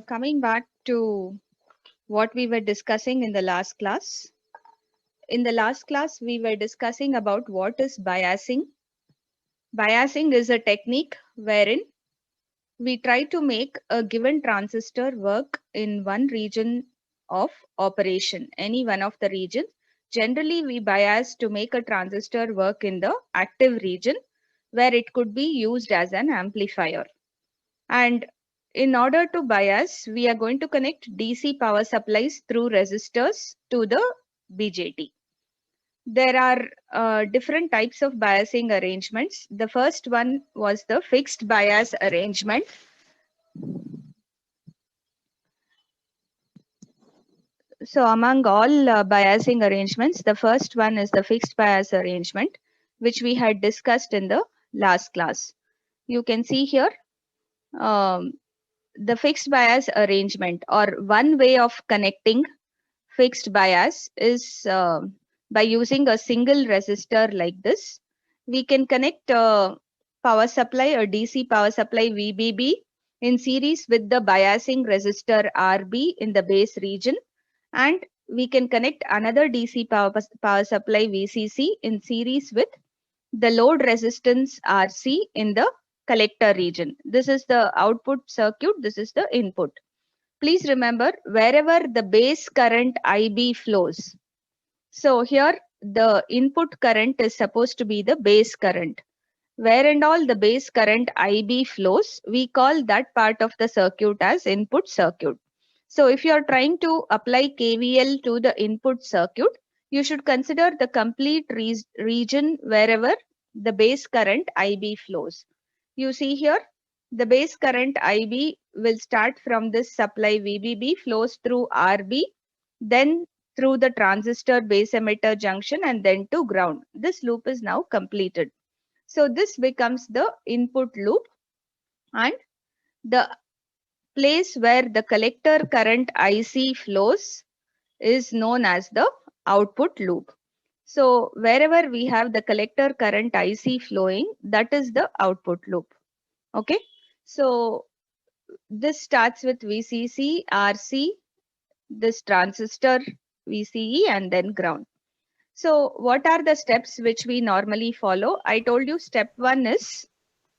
Coming back to what we were discussing in the last class. In the last class, we were discussing about what is biasing. Biasing is a technique wherein we try to make a given transistor work in one region of operation, any one of the regions. Generally, we bias to make a transistor work in the active region where it could be used as an amplifier. And in order to bias, we are going to connect DC power supplies through resistors to the BJT. There are different types of biasing arrangements. The first one was the fixed bias arrangement. So among all biasing arrangements, the first one is the fixed bias arrangement, which we had discussed in the last class. You can see here um, the fixed bias arrangement, or one way of connecting fixed bias is by using a single resistor like this. We can connect a power supply, a DC power supply VBB, in series with the biasing resistor RB in the base region, and we can connect another DC power supply VCC in series with the load resistance RC in the collector region. This is the output circuit, this is the input. Please remember, wherever the base current IB flows, so here the input current is supposed to be the base current. Where and all the base current IB flows, we call that part of the circuit as input circuit. So if you are trying to apply KVL to the input circuit, you should consider the complete region wherever the base current IB flows. You see here, the base current IB will start from this supply VBB, flows through RB, then through the transistor base emitter junction, and then to ground. This loop is now completed. So this becomes the input loop, and the place where the collector current IC flows is known as the output loop. So wherever we have the collector current IC flowing, that is the output loop. Okay. So this starts with VCC, RC, this transistor VCE, and then ground. So what are the steps which we normally follow? I told you step 1 is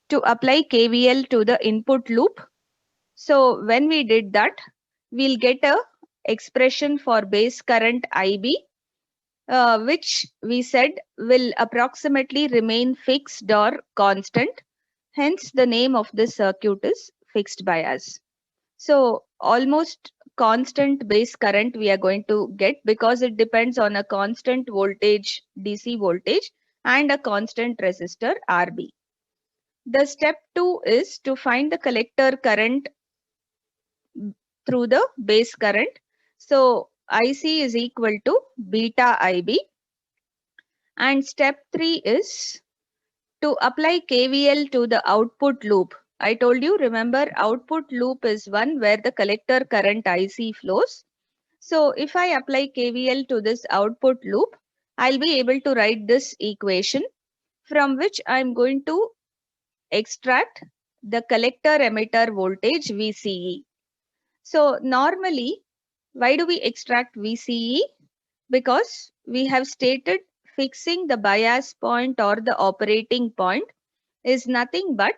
to apply KVL to the input loop. So when we did that, we'll get a expression for base current IB, which we said will approximately remain fixed or constant. Hence, the name of this circuit is fixed bias. So almost constant base current we are going to get because it depends on a constant voltage, DC voltage, and a constant resistor RB. The step 2 is to find the collector current through the base current. So IC is equal to beta IB. And step 3 is to apply KVL to the output loop. I told you, remember, output loop is one where the collector current IC flows. So if I apply KVL to this output loop, I'll be able to write this equation from which I'm going to extract the collector emitter voltage VCE. So normally, why do we extract VCE? Because we have stated fixing the bias point or the operating point is nothing but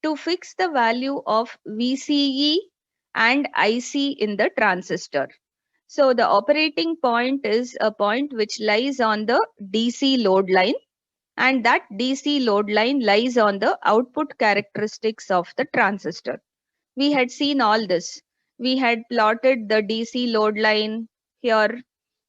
to fix the value of VCE and IC in the transistor. So the operating point is a point which lies on the DC load line, and that DC load line lies on the output characteristics of the transistor. We had seen all this. We had plotted the DC load line here,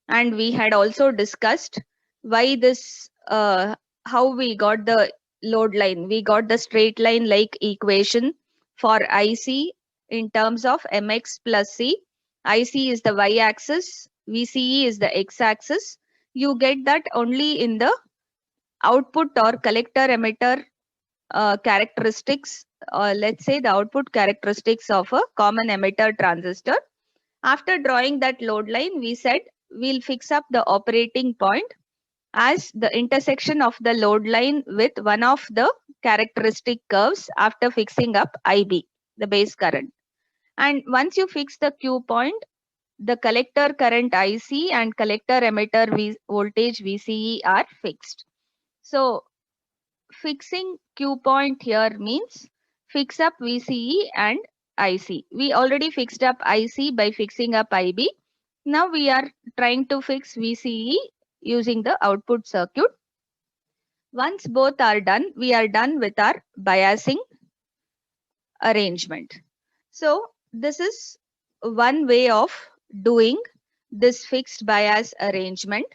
and we had also discussed why this, how we got the load line. We got the straight line like equation for IC in terms of mx plus c. IC is the y-axis, VCE is the x-axis. You get that only in the output or collector emitter characteristics, or let's say the output characteristics of a common emitter transistor. After drawing that load line, we said we'll fix up the operating point as the intersection of the load line with one of the characteristic curves after fixing up IB, the base current. And once you fix the Q point, the collector current IC and collector emitter voltage VCE are fixed. So fixing Q point here means fix up VCE and IC. We already fixed up IC by fixing up IB. Now we are trying to fix VCE using the output circuit. Once both are done, we are done with our biasing arrangement. So this is one way of doing this fixed bias arrangement.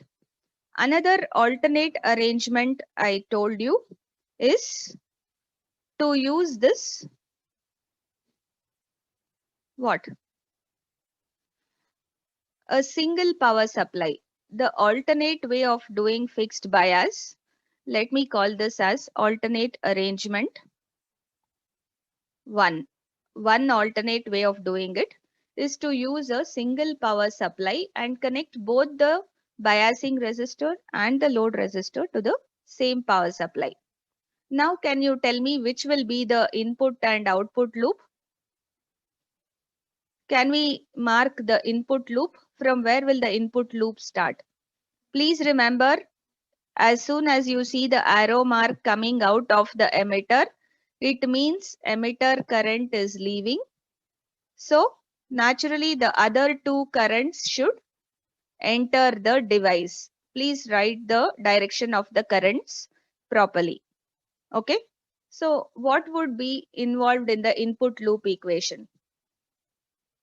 Another alternate arrangement I told you is to use this what? A single power supply. The alternate way of doing fixed bias, let me call this as alternate arrangement 1. One alternate way of doing it is to use a single power supply and connect both the biasing resistor and the load resistor to the same power supply. Now can you tell me which will be the input and output loop? Can we mark the input loop? From where will the input loop start? Please remember, as soon as you see the arrow mark coming out of the emitter, it means emitter current is leaving. So naturally the other two currents should enter the device. Please write the direction of the currents properly. Okay. So what would be involved in the input loop equation?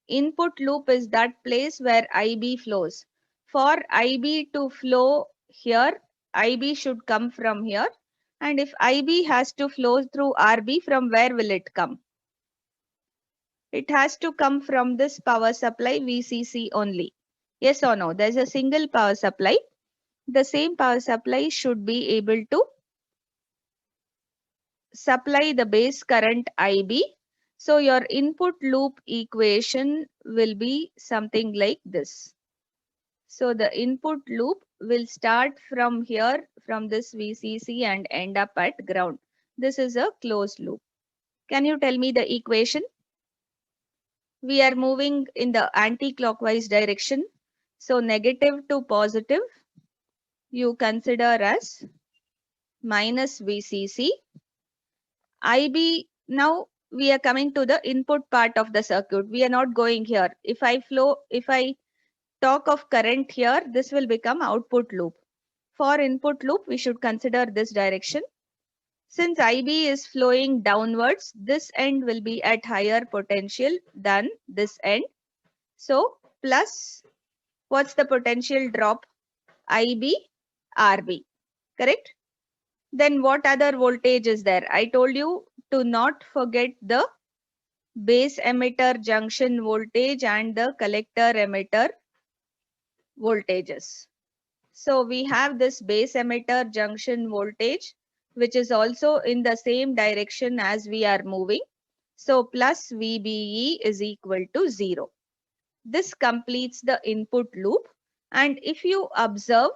Input loop is that place where IB flows. For IB to flow here, IB should come from here. And if IB has to flow through RB, from where will it come? It has to come from this power supply VCC only. Yes or no? There's a single power supply. The same power supply should be able to supply the base current IB. So your input loop equation will be something like this. So the input loop will start from here, from this VCC, and end up at ground. This is a closed loop. Can you tell me the equation? We are moving in the anti-clockwise direction. So negative to positive, you consider as minus VCC. IB, now we are coming to the input part of the circuit. We are not going here. If I talk of current here, this will become output loop. For input loop, we should consider this direction. Since IB is flowing downwards, this end will be at higher potential than this end. So plus, what's the potential drop? IB, RB, correct? Then what other voltage is there? I told you to not forget the base emitter junction voltage and the collector emitter voltages. So we have this base emitter junction voltage, which is also in the same direction as we are moving. So plus VBE is equal to 0. This completes the input loop. And if you observe,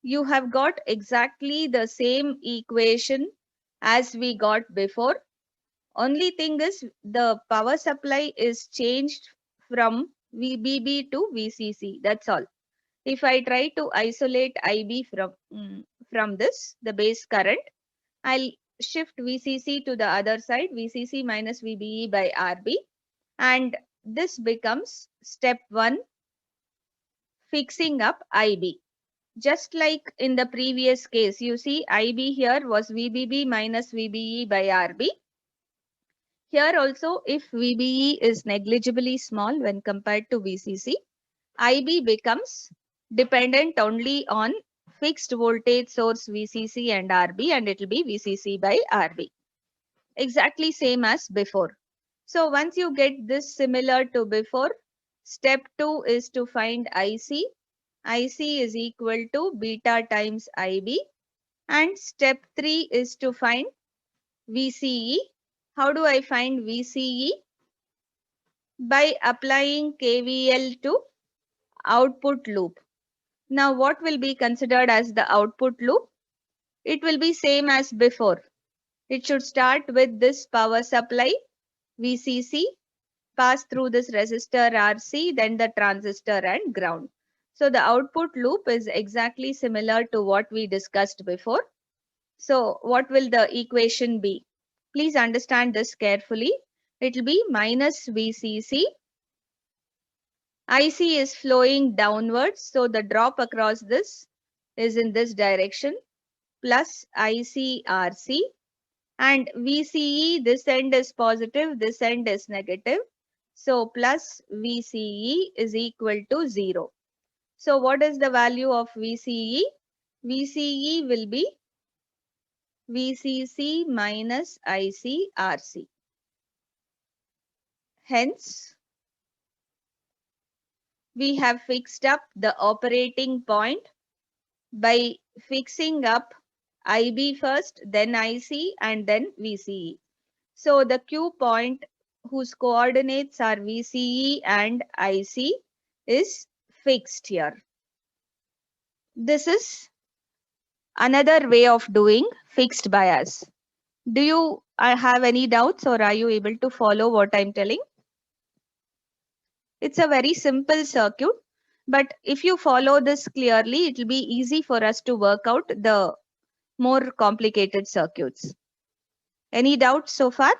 you have got exactly the same equation as we got before. Only thing is the power supply is changed from VBB to VCC. That's all. If I try to isolate IB from this, the base current, I'll shift VCC to the other side, VCC minus VBE by RB. And this becomes step 1, fixing up IB. Just like in the previous case, you see IB here was VBB minus VBE by RB. Here also, if VBE is negligibly small when compared to VCC, IB becomes dependent only on fixed voltage source VCC and RB, and it will be VCC by RB. Exactly same as before. So once you get this similar to before, step 2 is to find IC. IC is equal to beta times IB. And step 3 is to find VCE. How do I find VCE? By applying KVL to output loop. Now what will be considered as the output loop? It will be same as before. It should start with this power supply VCC, pass through this resistor RC, then the transistor and ground. So the output loop is exactly similar to what we discussed before. So what will the equation be? Please understand this carefully. It will be minus VCC. IC is flowing downwards, so the drop across this is in this direction, plus ICRC. And VCE, this end is positive, this end is negative. So plus VCE is equal to 0. So what is the value of VCE? VCE will be VCC minus ICRC. Hence, we have fixed up the operating point by fixing up IB first, then IC, and then VCE. So the Q point whose coordinates are VCE and IC is fixed here. This is another way of doing fixed bias. Do you have any doubts, or are you able to follow what I'm telling? It's a very simple circuit, but if you follow this clearly, it will be easy for us to work out the more complicated circuits. Any doubts so far?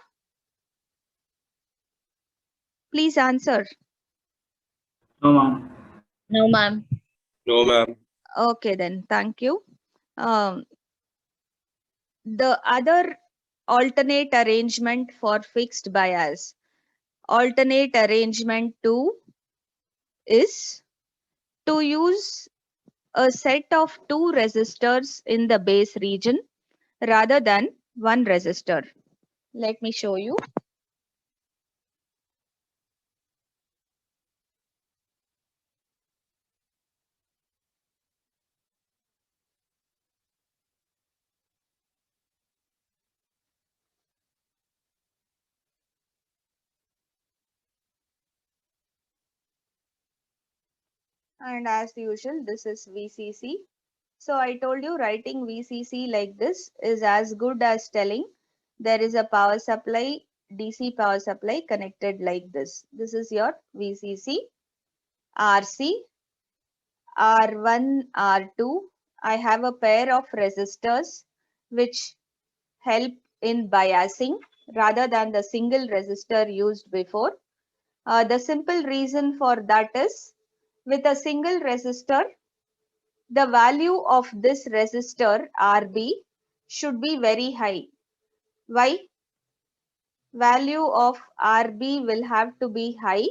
Please answer. No, ma'am. No, ma'am. No, ma'am. Okay, then. Thank you. The other alternate arrangement for fixed bias, alternate arrangement 2 is to use a set of 2 resistors in the base region rather than one resistor. Let me show you. And as usual, this is VCC. So I told you writing VCC like this is as good as telling there is a power supply, DC power supply connected like this. This is your VCC, RC, R1, R2. I have a pair of resistors which help in biasing rather than the single resistor used before. The simple reason for that is with a single resistor, the value of this resistor RB should be very high. Why? Value of RB will have to be high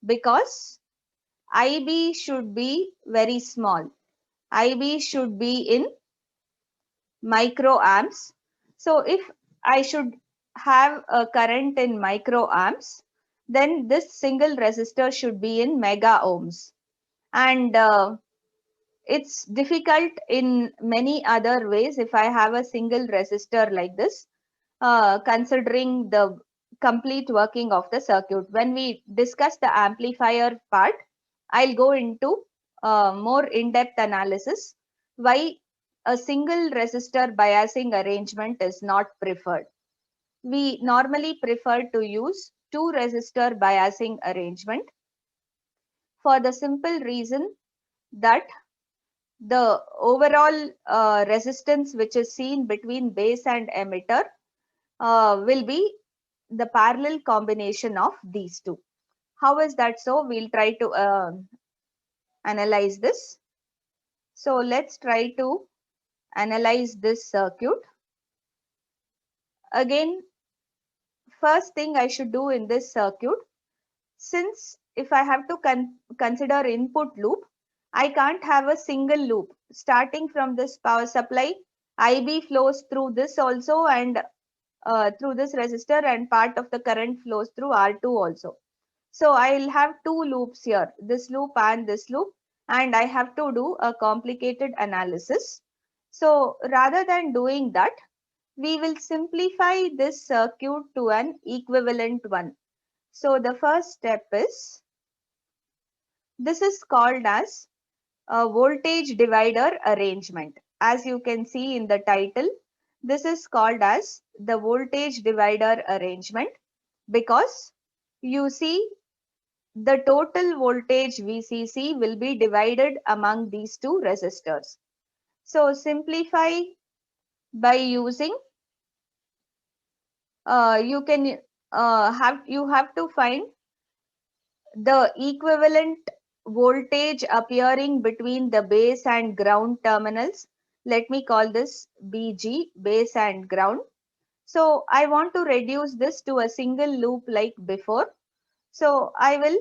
because IB should be very small. IB should be in microamps. So if I should have a current in microamps, then this single resistor should be in mega ohms. And it's difficult in many other ways if I have a single resistor like this, considering the complete working of the circuit. When we discuss the amplifier part, I'll go into more in-depth analysis why a single resistor biasing arrangement is not preferred. We normally prefer to use 2 resistor biasing arrangement for the simple reason that the overall resistance which is seen between base and emitter will be the parallel combination of these two. How is that so? We'll try to analyze this. So let's try to analyze this circuit. Again, first thing I should do in this circuit, since if I have to consider input loop, I can't have a single loop. Starting from this power supply, IB flows through this also and through this resistor, and part of the current flows through R2 also. So I'll have 2 loops here, this loop and this loop, and I have to do a complicated analysis. So rather than doing that, we will simplify this circuit to an equivalent one. So the first step is, this is called as a voltage divider arrangement. As you can see in the title, this is called as the voltage divider arrangement because you see the total voltage VCC will be divided among these two resistors. So simplify by using you have to find the equivalent voltage appearing between the base and ground terminals. Let me call this BG, base and ground. So I want to reduce this to a single loop like before. So I will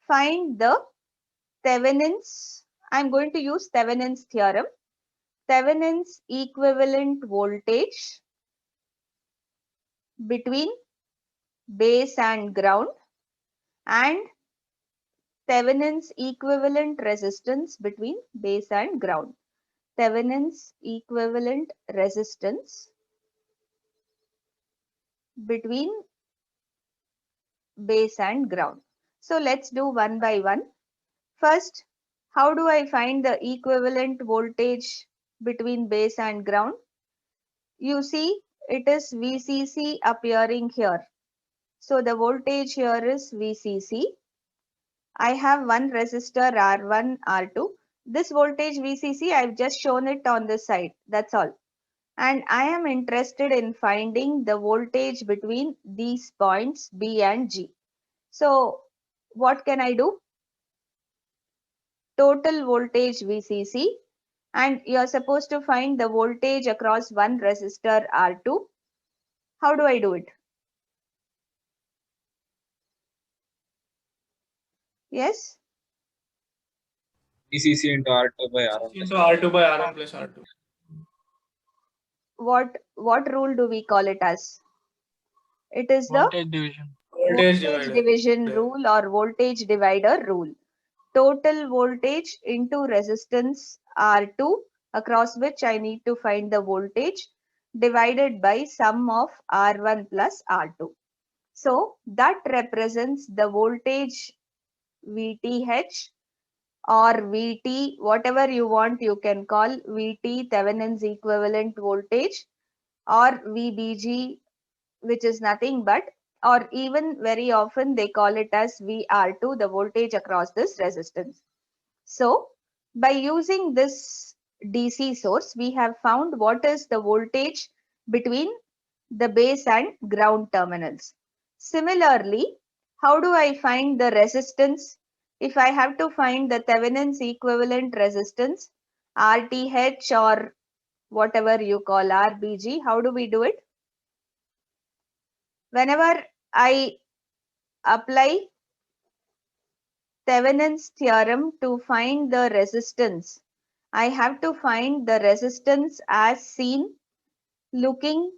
find the Thevenin's. I'm going to use Thevenin's theorem. Thevenin's equivalent voltage between base and ground and Thevenin's equivalent resistance between base and ground. Thevenin's equivalent resistance between base and ground. So let's do one by one. First, how do I find the equivalent voltage between base and ground? You see, it is VCC appearing here. So the voltage here is VCC. I have one resistor R1, R2. This voltage VCC, I've just shown it on this side. That's all. And I am interested in finding the voltage between these points B and G. So what can I do? Total voltage VCC, and you're supposed to find the voltage across one resistor R2. How do I do it? Yes? VCC into R2 by R1 plus Into R2 by R1 plus R2. What rule do we call it as? It is the Voltage division. Voltage voltage divider. division rule or voltage divider rule. Total voltage into resistance R2, across which I need to find the voltage, divided by sum of R1 plus R2. So that represents the voltage VTH or VT, whatever you want, you can call VT Thevenin's equivalent voltage, or VBG, which is nothing but, or even very often they call it as VR2, the voltage across this resistance. So by using this DC source, we have found what is the voltage between the base and ground terminals. Similarly, how do I find the resistance? If I have to find the Thevenin's equivalent resistance, RTH or whatever you call RBG, how do we do it? Whenever I apply Thevenin's theorem to find the resistance, I have to find the resistance as seen looking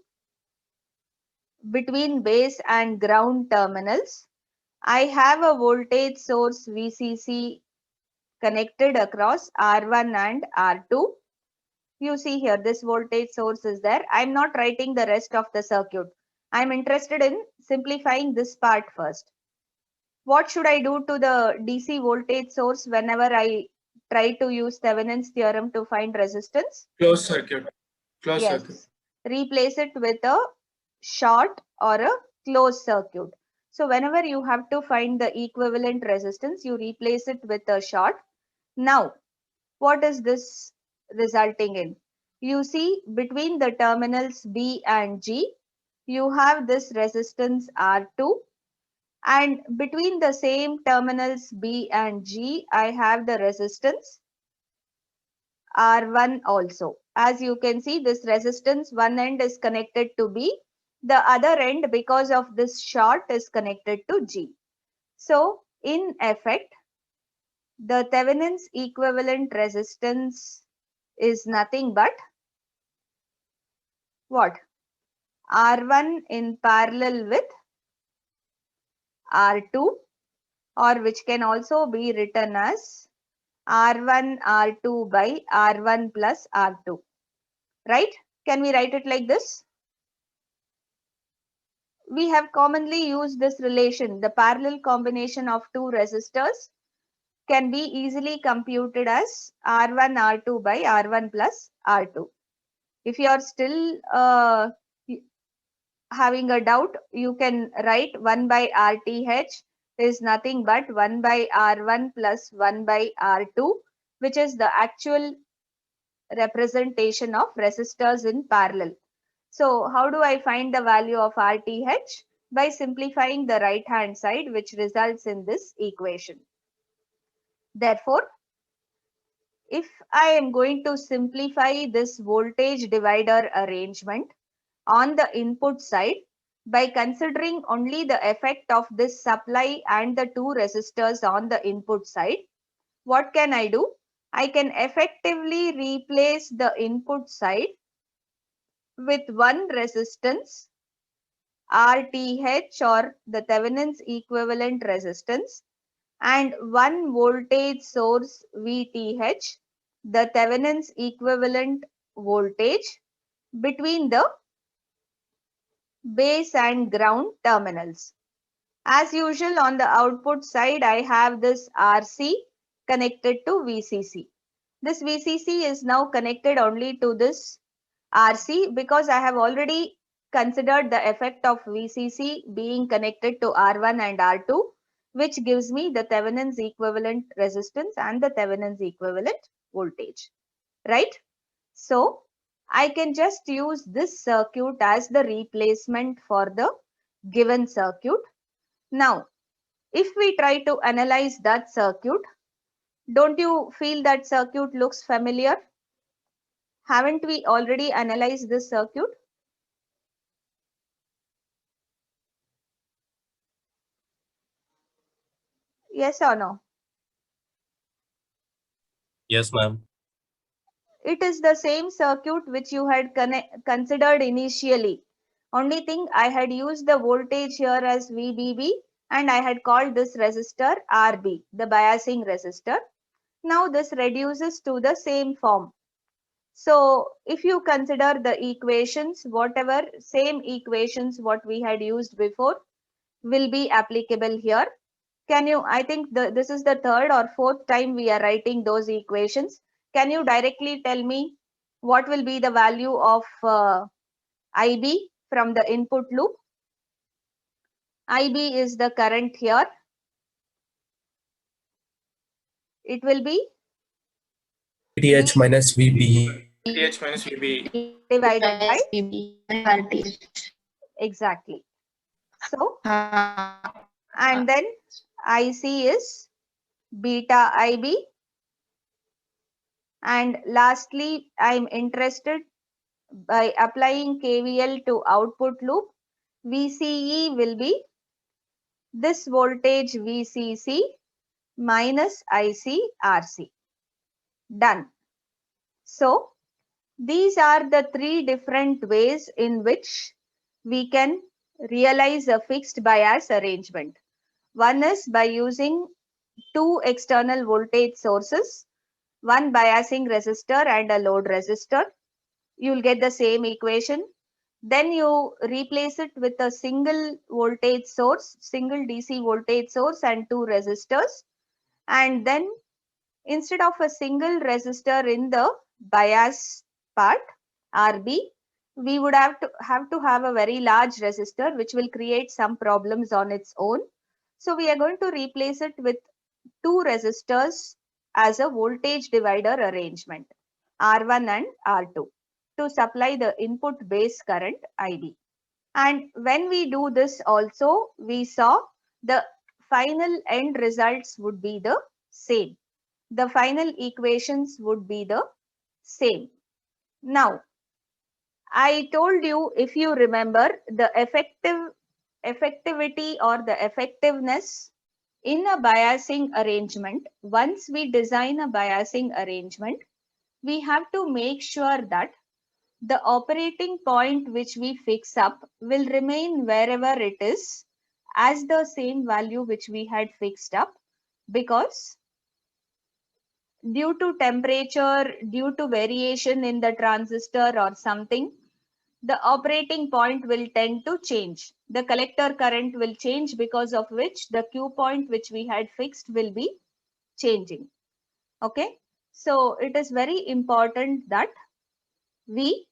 between base and ground terminals. I have a voltage source VCC connected across R1 and R2. You see here, this voltage source is there. I'm not writing the rest of the circuit. I'm interested in simplifying this part first. What should I do to the DC voltage source whenever I try to use Thevenin's theorem to find resistance? Closed circuit. Closed circuit. Yes. Replace it with a short or a closed circuit. So whenever you have to find the equivalent resistance, you replace it with a short. Now, what is this resulting in? You see, between the terminals B and G, you have this resistance R2, and between the same terminals B and G, I have the resistance R1 also. As you can see, this resistance, one end is connected to B, the other end, because of this short, is connected to G. So in effect, the Thevenin's equivalent resistance is nothing but what? R1 in parallel with R2, or which can also be written as R1 R2 by R1 plus R2, right? Can we write it like this? We have commonly used this relation. The parallel combination of two resistors can be easily computed as R1 R2 by R1 plus R2. If you are still having a doubt, you can write 1 by RTH is nothing but 1 by R1 plus 1 by R2, which is the actual representation of resistors in parallel. So how do I find the value of RTH? By simplifying the right hand side, which results in this equation. Therefore, if I am going to simplify this voltage divider arrangement on the input side by considering only the effect of this supply and the two resistors on the input side, what can I do? I can effectively replace the input side with one resistance RTH, or the Thevenin's equivalent resistance, and one voltage source VTH, the Thevenin's equivalent voltage, between the base and ground terminals. As usual, on the output side, I have this RC connected to VCC. This VCC is now connected only to this RC because I have already considered the effect of VCC being connected to R1 and R2, which gives me the Thevenin's equivalent resistance and the Thevenin's equivalent voltage, right? So I can just use this circuit as the replacement for the given circuit. Now, if we try to analyze that circuit, don't you feel that circuit looks familiar? Haven't we already analyzed this circuit? Yes or no? Yes, ma'am. It is the same circuit which you had considered initially. Only thing, I had used the voltage here as VBB and I had called this resistor RB, the biasing resistor. Now this reduces to the same form. So if you consider the equations, whatever same equations what we had used before will be applicable here. Can you, I think this is the third or fourth time we are writing those equations. Can you directly tell me what will be the value of IB from the input loop? IB is the current here. It will be RTH minus VB. RTH minus VB. divided by exactly. So, and then IC is beta IB. And lastly, I'm interested by applying KVL to output loop. VCE will be this voltage VCC minus IC RC. Done. So these are the three different ways in which we can realize a fixed bias arrangement. One is by using two external voltage sources, one biasing resistor and a load resistor. You'll get the same equation. Then you replace it with a single voltage source, single DC voltage source and two resistors. And then instead of a single resistor in the bias part, RB, we would have to have a very large resistor which will create some problems on its own. So we are going to replace it with two resistors as a voltage divider arrangement, R1 and R2, to supply the input base current IB. And when we do this also, we saw the final end results would be the same. The final equations would be the same. Now, I told you, if you remember, the effectivity or the effectiveness in a biasing arrangement, once we design a biasing arrangement, we have to make sure that the operating point which we fix up will remain wherever it is as the same value which we had fixed up, because due to temperature, due to variation in the transistor or something, the operating point will tend to change. The collector current will change, because of which the Q point which we had fixed will be changing. Okay. So it is very important that we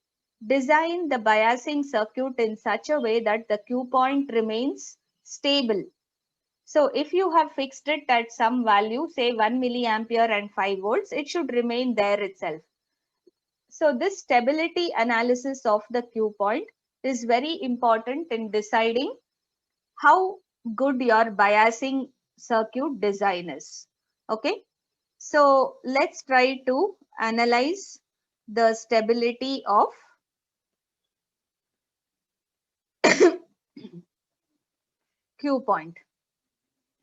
design the biasing circuit in such a way that the Q point remains stable. So if you have fixed it at some value, say 1 milliampere and 5 volts, it should remain there itself. So this stability analysis of the Q point is very important in deciding how good your biasing circuit design is. Okay. So let's try to analyze the stability of Q point.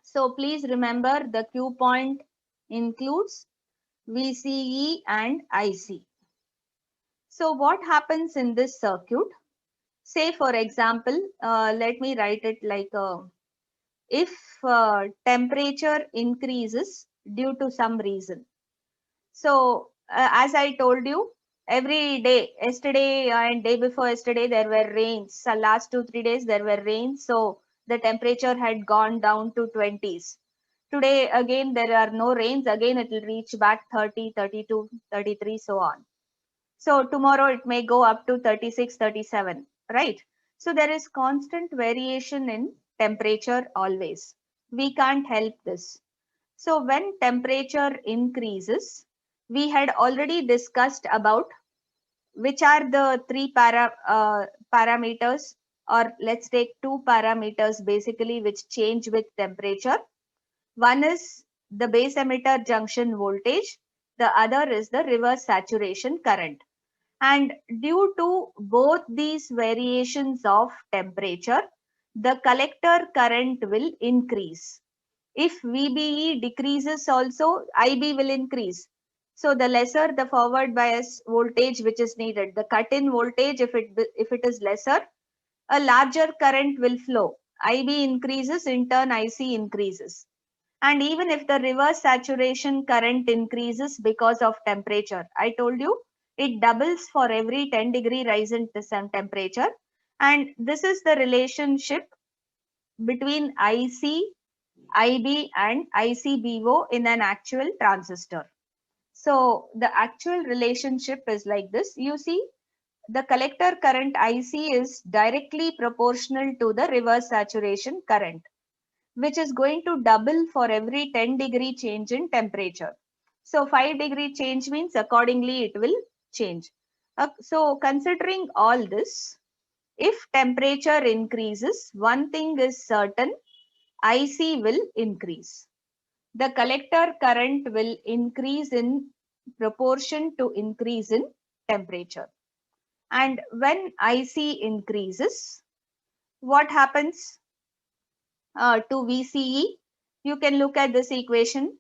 So please remember the Q point includes VCE and IC. So what happens in this circuit? Say for example, let me write it like if temperature increases due to some reason. So as I told you, every day, yesterday and day before yesterday, there were rains. So last 2-3 days there were rains. So the temperature had gone down to 20s. Today again there are no rains. Again it will reach back 30, 32, 33, so on. So tomorrow it may go up to 36, 37, right? So there is constant variation in temperature always. We can't help this. So when temperature increases, we had already discussed about which are the three parameters, or let's take two parameters basically which change with temperature. One is the base emitter junction voltage. The other is the reverse saturation current. And due to both these variations of temperature, the collector current will increase. If VBE decreases also, IB will increase. So the lesser the forward bias voltage which is needed, the cut-in voltage, if it is lesser, a larger current will flow. IB increases, in turn IC increases. And even if the reverse saturation current increases because of temperature, I told you, it doubles for every 10-degree rise in temperature. And this is the relationship between IC, IB and ICBO in an actual transistor. So the actual relationship is like this. You see, the collector current IC is directly proportional to the reverse saturation current, which is going to double for every 10-degree change in temperature. So 5-degree change means accordingly it will change. So considering all this, if temperature increases, one thing is certain, IC will increase. The collector current will increase in proportion to increase in temperature. And when IC increases, what happens to VCE? You can look at this equation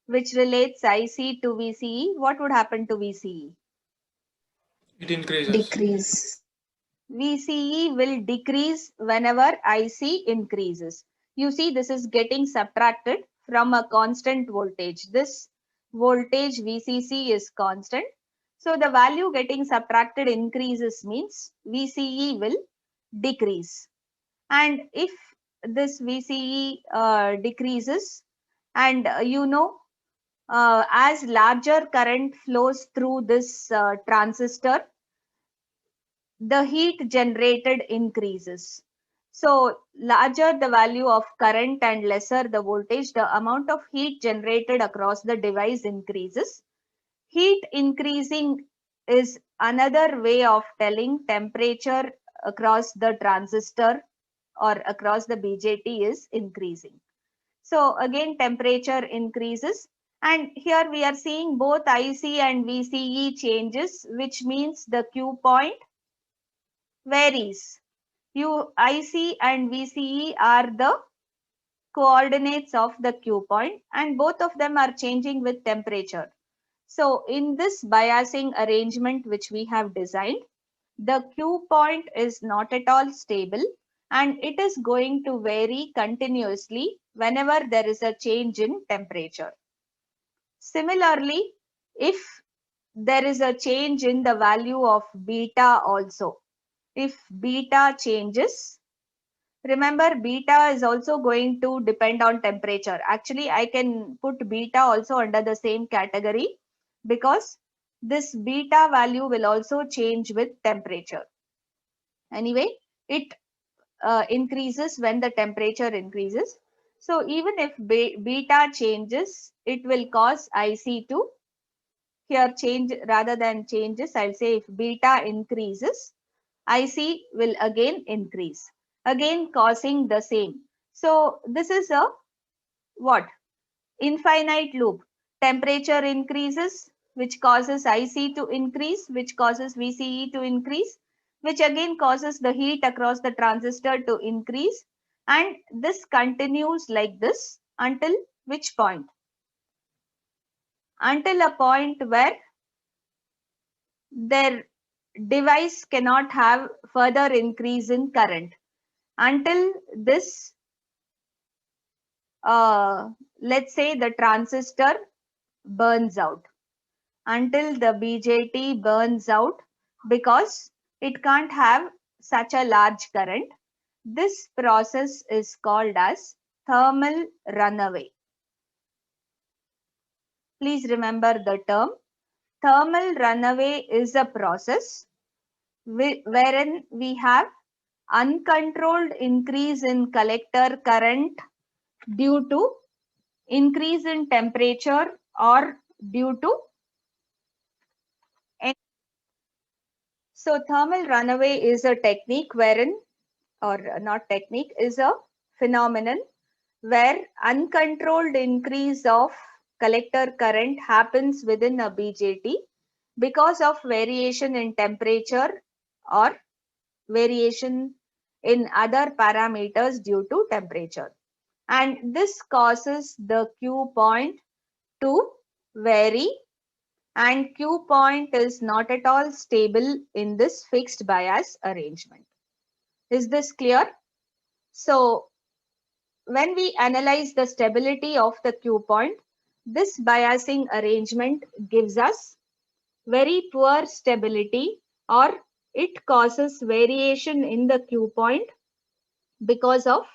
which relates IC to VCE. What would happen to VCE? It increases. Decrease. VCE will decrease whenever IC increases. You see, this is getting subtracted from a constant voltage. This voltage VCC is constant. So the value getting subtracted increases means VCE will decrease. And if this VCE decreases, and as larger current flows through this transistor, the heat generated increases. So larger the value of current and lesser the voltage, the amount of heat generated across the device increases. Heat increasing is another way of telling temperature across the transistor or across the BJT is increasing. So again, temperature increases. And here we are seeing both IC and VCE changes, which means the Q point varies. IC and VCE are the coordinates of the Q point, and both of them are changing with temperature. So in this biasing arrangement which we have designed, the Q point is not at all stable and it is going to vary continuously whenever there is a change in temperature. Similarly, if there is a change in the value of beta also, if beta changes, remember beta is also going to depend on temperature. Actually, I can put beta also under the same category because this beta value will also change with temperature. Anyway, it increases when the temperature increases. So even if beta changes, it will cause IC to here change rather than changes. I'll say if beta increases, IC will again increase, again causing the same. So this is a what? Infinite loop. Temperature increases, which causes IC to increase, which causes VCE to increase, which again causes the heat across the transistor to increase. And this continues like this until which point? Until a point where their device cannot have further increase in current. Until this, let's say the transistor burns out. Until the BJT burns out because it can't have such a large current. This process is called as thermal runaway. Please remember the term. Thermal runaway is a process wherein we have uncontrolled increase in collector current due to increase in temperature or due to. So thermal runaway is a technique wherein, or not technique, is a phenomenon where uncontrolled increase of collector current happens within a BJT because of variation in temperature or variation in other parameters due to temperature. And this causes the Q point to vary, and Q point is not at all stable in this fixed bias arrangement. Is this clear? So when we analyze the stability of the Q point, this biasing arrangement gives us very poor stability, or it causes variation in the Q point because of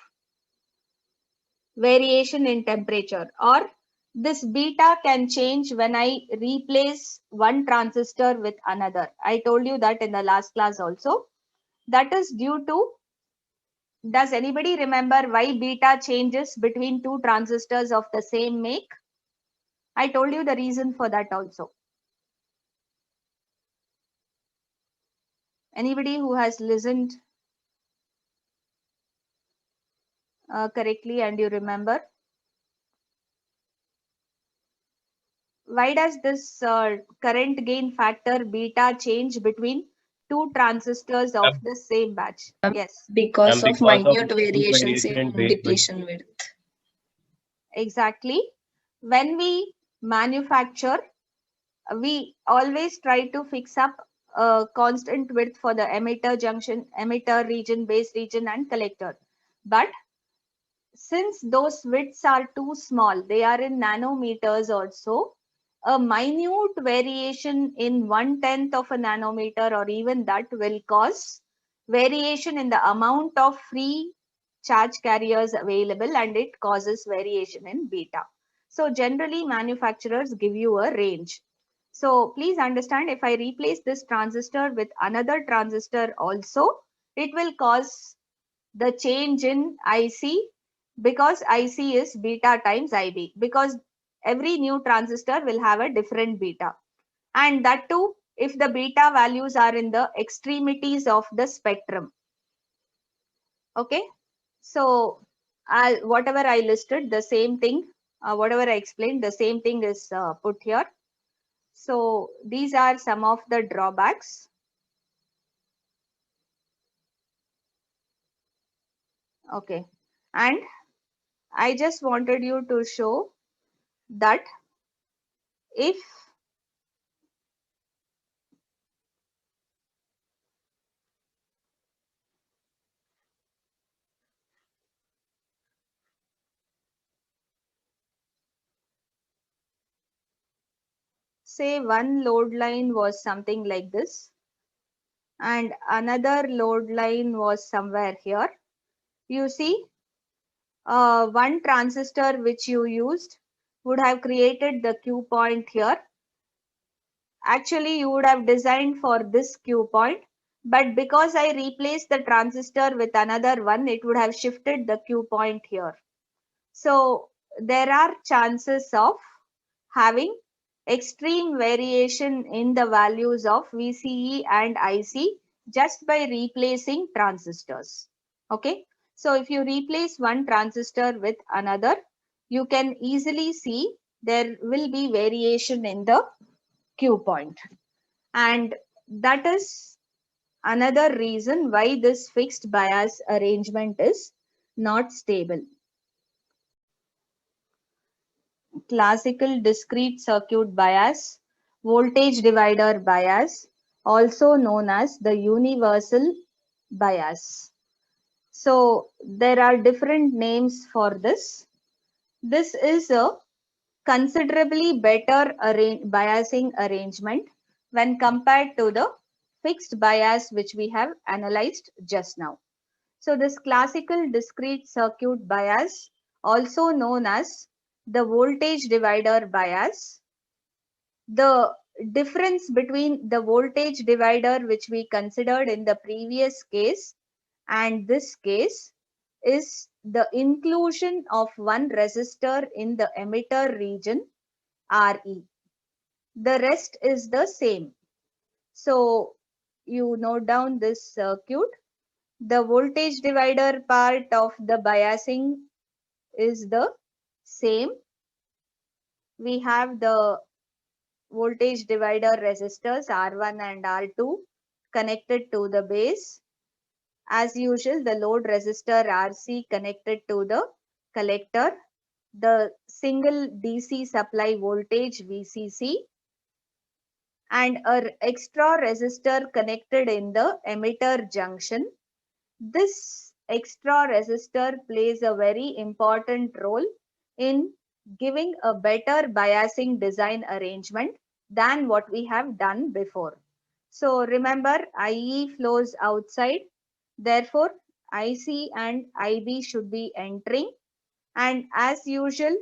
variation in temperature, or this beta can change when I replace one transistor with another. I told you that in the last class also. That is due to, does anybody remember why beta changes between two transistors of the same make? I told you the reason for that also. Anybody who has listened correctly and you remember? Why does this current gain factor beta change between two transistors of the same batch? Yes. Because of minute minute variations in width. depletion width. Exactly. When we manufacture, we always try to fix up a constant width for the emitter junction, emitter region, base region, and collector. But since those widths are too small, they are in nanometers also, a minute variation in 1/10 of a nanometer or even that will cause variation in the amount of free charge carriers available, and it causes variation in beta. So generally manufacturers give you a range. So please understand, if I replace this transistor with another transistor also, it will cause the change in IC, because IC is beta times IB, because every new transistor will have a different beta. And that too, if the beta values are in the extremities of the spectrum. Okay. So whatever I listed, the same thing, whatever I explained, the same thing is put here. So these are some of the drawbacks. Okay. And I just wanted you to show that if say one load line was something like this and another load line was somewhere here, you see one transistor which you used would have created the Q point here, actually you would have designed for this Q point, but because I replaced the transistor with another one, it would have shifted the Q point here. So there are chances of having extreme variation in the values of VCE and IC just by replacing transistors. Okay, so if you replace one transistor with another, you can easily see there will be variation in the Q point, and that is another reason why this fixed bias arrangement is not stable. Classical discrete circuit bias, voltage divider bias, also known as the universal bias. So there are different names for this. This is a considerably better biasing arrangement when compared to the fixed bias which we have analyzed just now. So this classical discrete circuit bias, also known as the voltage divider bias, the difference between the voltage divider which we considered in the previous case and this case is the inclusion of one resistor in the emitter region RE. The rest is the same. So you note down this circuit. The voltage divider part of the biasing is the same. We have the voltage divider resistors R1 and R2 connected to the base. As usual, the load resistor RC connected to the collector, the single DC supply voltage VCC, and an extra resistor connected in the emitter junction. This extra resistor plays a very important role in giving a better biasing design arrangement than what we have done before. So remember, IE flows outside, therefore IC and IB should be entering, and as usual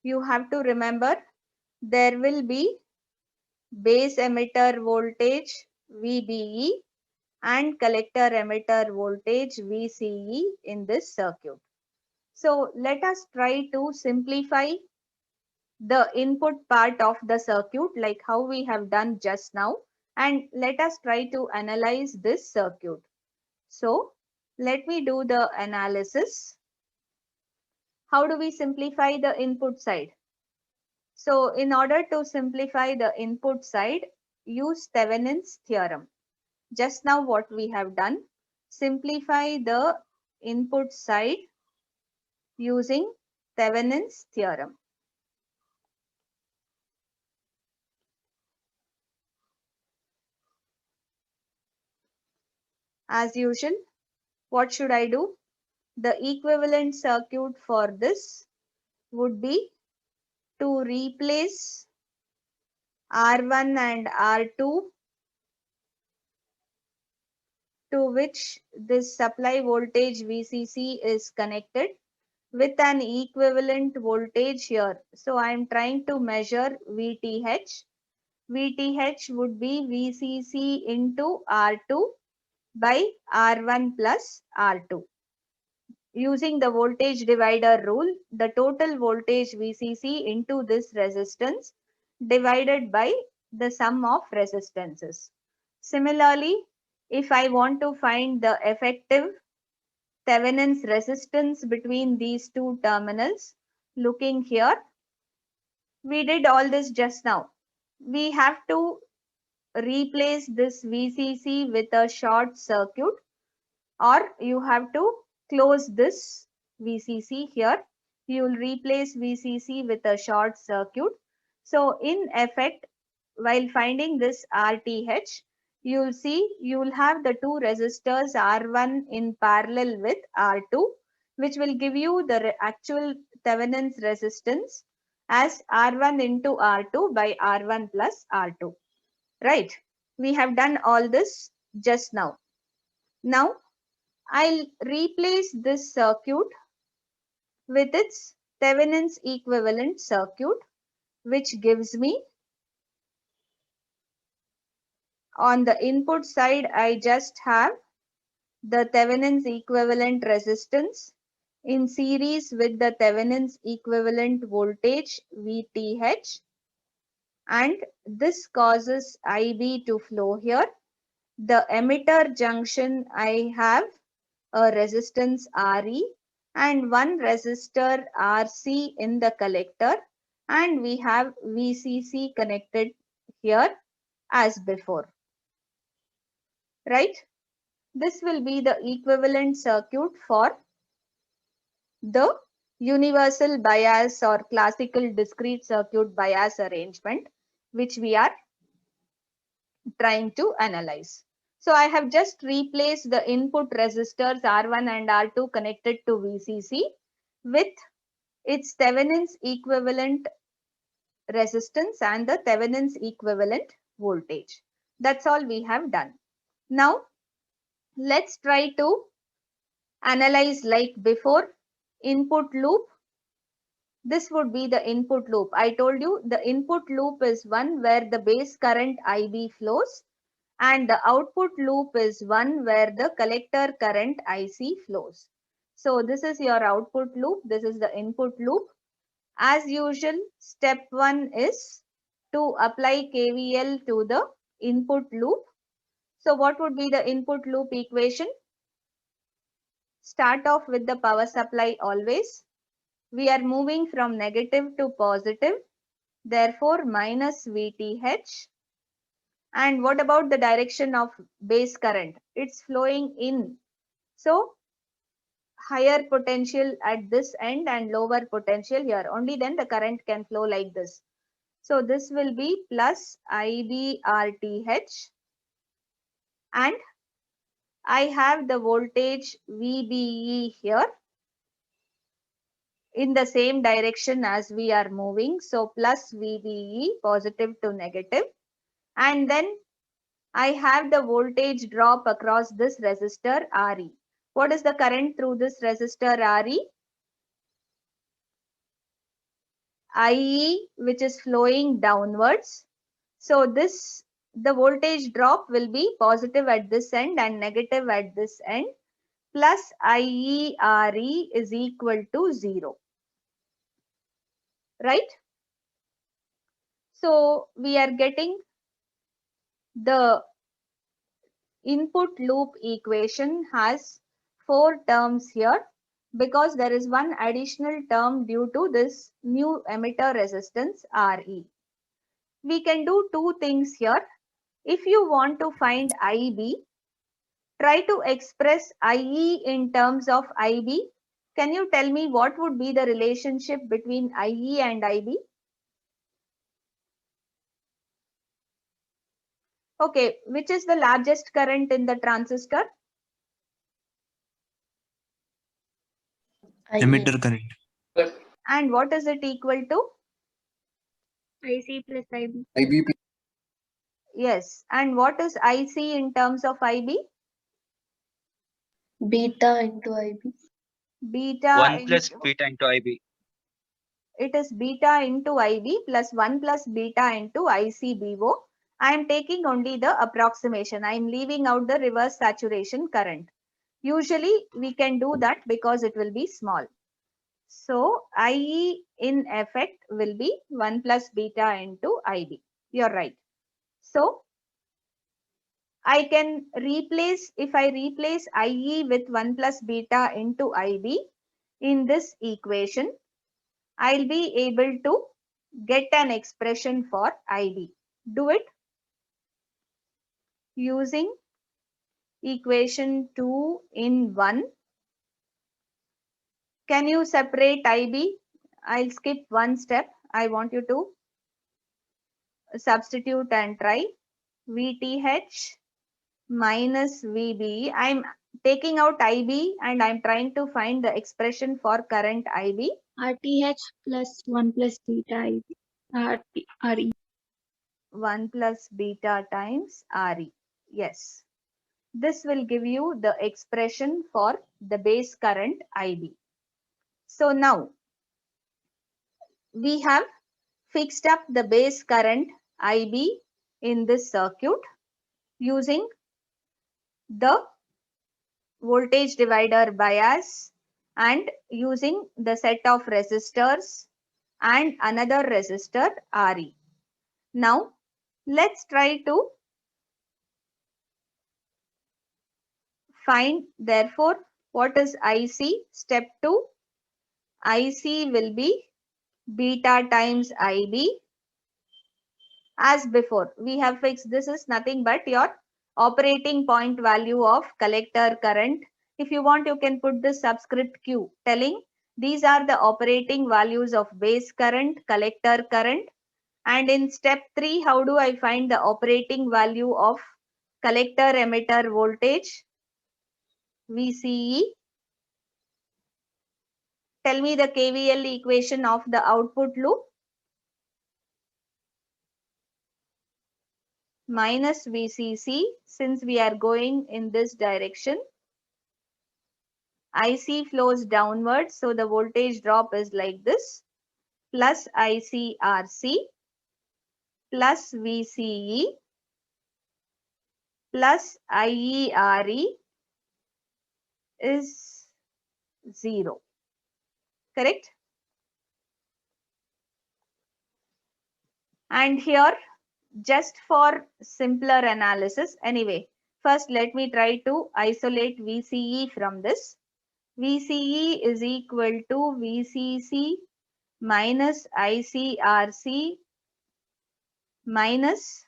you have to remember there will be base emitter voltage VBE and collector emitter voltage VCE in this circuit. So let us try to simplify the input part of the circuit like how we have done just now, and let us try to analyze this circuit. So let me do the analysis. How do we simplify the input side? So in order to simplify the input side, use Thevenin's theorem. Just now what we have done, simplify the input side using Thevenin's theorem. As usual, what should I do? The equivalent circuit for this would be to replace R1 and R2, to which this supply voltage VCC is connected, with an equivalent voltage here. So I am trying to measure VTH. VTH would be VCC into R2 by R1 plus R2. Using the voltage divider rule, the total voltage VCC into this resistance divided by the sum of resistances. Similarly, if I want to find the effective Thevenin's resistance between these two terminals, looking here, we did all this just now. We have to replace this VCC with a short circuit, or you have to close this VCC here. You will replace VCC with a short circuit. So in effect, while finding this RTH, you will see you will have the two resistors R1 in parallel with R2, which will give you the actual Thevenin's resistance as R1 into R2 by R1 plus R2. Right? We have done all this just now. Now, I'll replace this circuit with its Thevenin's equivalent circuit, which gives me On the input side, I just have the Thevenin's equivalent resistance in series with the Thevenin's equivalent voltage VTH, and this causes IB to flow here. The emitter junction, I have a resistance RE and one resistor RC in the collector, and we have VCC connected here as before, right? This will be the equivalent circuit for the universal bias or classical discrete circuit bias arrangement, which we are trying to analyze. So I have just replaced the input resistors R1 and R2 connected to VCC with its Thevenin's equivalent resistance and the Thevenin's equivalent voltage. That's all we have done. Now let's try to analyze like before. Input loop. This would be the input loop. I told you the input loop is one where the base current IB flows, and the output loop is one where the collector current IC flows. So this is your output loop. This is the input loop. As usual, step 1 is to apply KVL to the input loop. So what would be the input loop equation? Start off with the power supply always. We are moving from negative to positive, therefore minus VTH. And what about the direction of base current? It's flowing in. So higher potential at this end and lower potential here. Only then the current can flow like this. So this will be plus IBRTH, and I have the voltage VBE here in the same direction as we are moving. So plus VBE, positive to negative. And then I have the voltage drop across this resistor RE. What is the current through this resistor RE? IE, which is flowing downwards. So this, the voltage drop will be positive at this end and negative at this end, plus IERE is equal to 0. Right? So we are getting the input loop equation has 4 terms here because there is one additional term due to this new emitter resistance RE. We can do two things here. If you want to find IB, try to express IE in terms of IB. Can you tell me what would be the relationship between IE and IB? Okay, which is the largest current in the transistor? Emitter current. And what is it equal to? IC plus IB. IB Yes. And what is IC in terms of IB? Beta into IB. Beta 1 plus into, beta into IB. it is beta into IB plus 1 plus beta into ICBO. I am taking only the approximation. I am leaving out the reverse saturation current. Usually we can do that because it will be small. So IE in effect will be 1 plus beta into IB. You're right. So I can replace, if I replace IE with 1 plus beta into IB in this equation, I'll be able to get an expression for IB. Do it using equation 2 in 1. Can you separate IB? I'll skip one step. I want you to substitute and try. VTH minus VB. I'm taking out IB and I'm trying to find the expression for current IB. RTH plus 1 plus beta IB. RE. 1 plus beta times RE. Yes. This will give you the expression for the base current IB. So now we have fixed up the base current IB in this circuit. using the voltage divider bias and using the set of resistors and another resistor Re. Now let's try to find therefore what is IC. Step 2, IC will be beta times IB. As before, we have fixed this is nothing but your operating point value of collector current. If you want, you can put the subscript Q telling these are the operating values of base current, collector current. And in step 3, how do I find the operating value of collector emitter voltage? VCE. Tell me the KVL equation of the output loop. Minus VCC, since we are going in this direction. IC flows downwards, so the voltage drop is like this, plus ICRC plus VCE plus IERE is 0. Correct? And here, just for simpler analysis, anyway, first let me try to isolate VCE from this. VCE is equal to VCC minus ICRC minus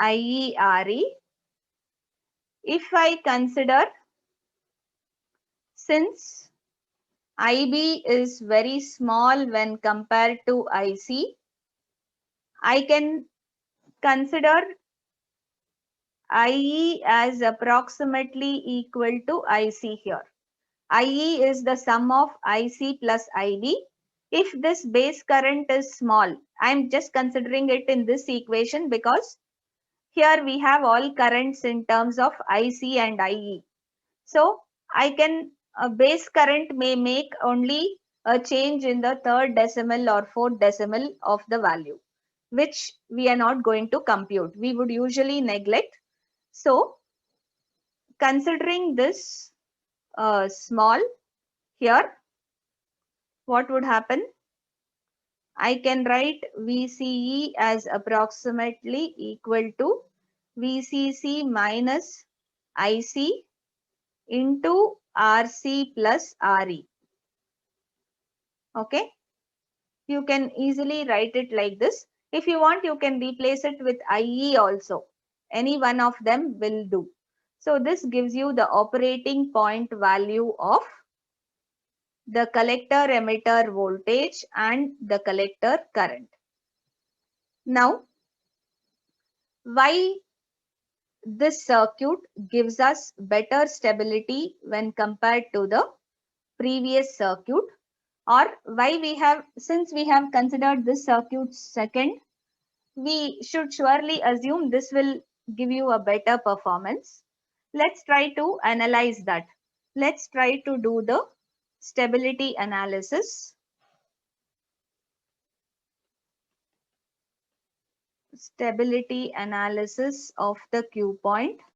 IERE. If I consider, since IB is very small when compared to IC, I can consider IE as approximately equal to IC here. IE is the sum of IC plus IB. If this base current is small, I'm just considering it in this equation because here we have all currents in terms of IC and IE. So I can, base current may make only a change in the third decimal or fourth decimal of the value, which we are not going to compute. We would usually neglect. So considering this small here, what would happen? I can write VCE as approximately equal to VCC minus IC into RC plus RE. Okay. You can easily write it like this. If you want, you can replace it with IE also. Any one of them will do. So this gives you the operating point value of the collector emitter voltage and the collector current. Now, why this circuit gives us better stability when compared to the previous circuit, or why we have, since we have considered this circuit second, we should surely assume this will give you a better performance. Let's try to analyze that. Let's try to do the stability analysis. Stability analysis of the Q point.